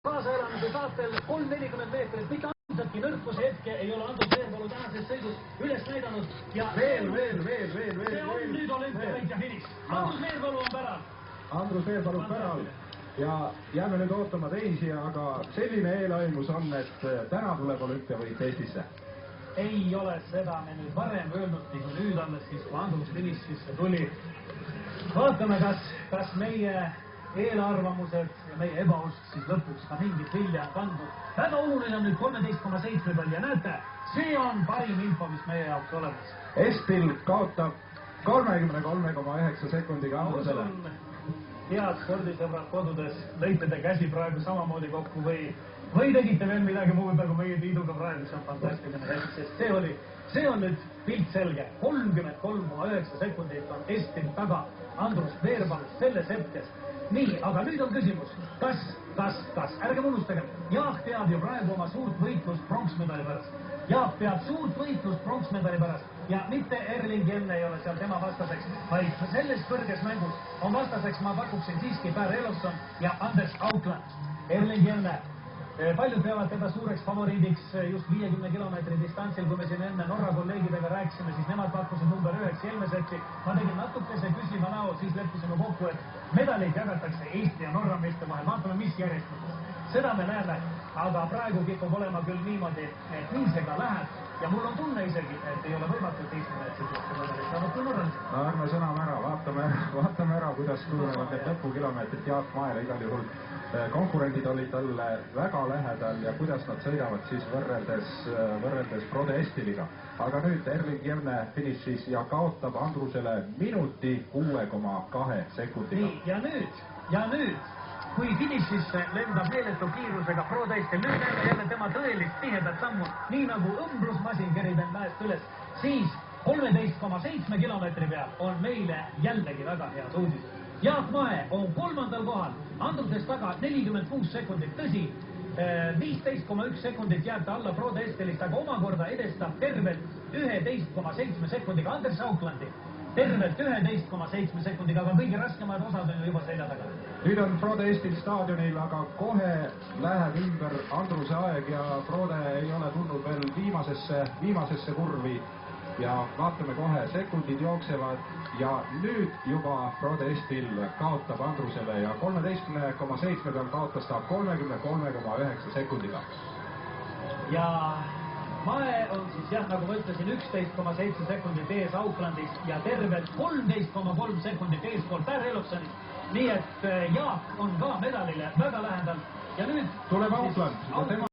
Kaasaelamise saatel 340 meetrit, mitte ainsatki nõrkuse hetke ei ole Andrus Veerpalu tänases seisus üles näidanud ja veel. See on nüüd olümpiavõitja finiš. Andrus Veerpalu on päral. Andrus Veerpalu päral ja jääme nüüd ootama teisi, aga selline eelaimus on, et täna tuleb olümpiavõit Eestisse. Ei ole seda me nüüd varem öelnud, nagu nüüd alles siis, kui Andrus finišisse tuli. Vaatame, kas meie eelarvamused ja meie ebausk siis lõpuks ka mingit vilja on kandnud. Väga oluline on nüüd 13,7 peal ja näete, see on parim info, mis meie jaoks olemas. Estil kaotab 33,9 sekundiga Andrusele. Head spordisõbrad kodudes, lõite te käsi praegu samamoodi kokku või tegite veel midagi muud nagu meie Tiiduga praegu, see on fantastiline hetk, sest see on nüüd pilt selge. 33,9 sekundit on Estil taga Andrus Veerpalust selles hetkes. Nii, aga nüüd on küsimus, kas, ärgem unustagem, Jaak peab ju praegu oma suurt võitlust pronksmedali pärast. Jaak peab suurt võitlust pronksmedali pärast ja mitte Erling Jenne ei ole seal tema vastaseks, vaid selles kõrges mängus on vastaseks, ma pakuksin siiski Per Elofsson ja Anders Aukland. Erling Jenne, paljud peavad teda suureks favoriidiks just 50 kilomeetri distantsil, kui me siin enne Norra kolleegidega rääkisime, siis nemad pakkusid number 9 Jelmesetsi. Ma tegin natukese küsima näo, siis leppisime kokku, et medaleid jagatakse Eesti ja Norra meeste vahel. Vaatame, mis järjestuses. Seda me näeme, aga praegu kipub olema küll niimoodi, et nii see ka läheb. Ja mul on tunne isegi, et ei ole võimatult Eesti meetsid medalit saanud kui Norralised. No ärme sõname ära, vaatame ära, kuidas kujunevad need lõpukilomeetrid Jaak Maele igal juhul. Konkurendid olid talle väga lähedal ja kuidas nad sõidavad siis võrreldes Frode Estiliga. Aga nüüd Erling Jenne finišis ja kaotab Andrusele minuti 6,2 sekundiga. Nii, ja nüüd, kui finišisse lendab meeletu kiirusega Frode Estil, nüüd näeme jälle tema tõelist tihedat sammu, nii nagu õmblusmasin kerib end mäest üles, siis 13,7 kilomeetri peal on meile jällegi väga head uudis. Jaak Mae on 3. kohal, Andrusest taga 46 sekundit, tõsi, 15,1 sekundit jääb ta alla Frode Estilist, aga omakorda edestab tervelt 11,7 sekundiga Anders Auklandi. Tervelt 11,7 sekundiga, aga kõige raskemad osad on juba selja taga. Nüüd on Frode Estil staadionil, aga kohe läheb ümber Andruse aeg ja Frode ei ole tulnud veel viimasesse kurvi. Ja vaatame kohe, sekundid jooksevad ja nüüd juba Frode Estil kaotab Andrusele ja 13,7 peal kaotas ta 33,9 sekundiga. Ja Mae on siis jah, nagu ma ütlesin, 11,7 sekundit ees Auklandist ja tervelt 13,3 sekundit eespool Per Elofssonist. Nii et Jaak on ka medalile väga lähedal ja nüüd tuleb Aukland ja tema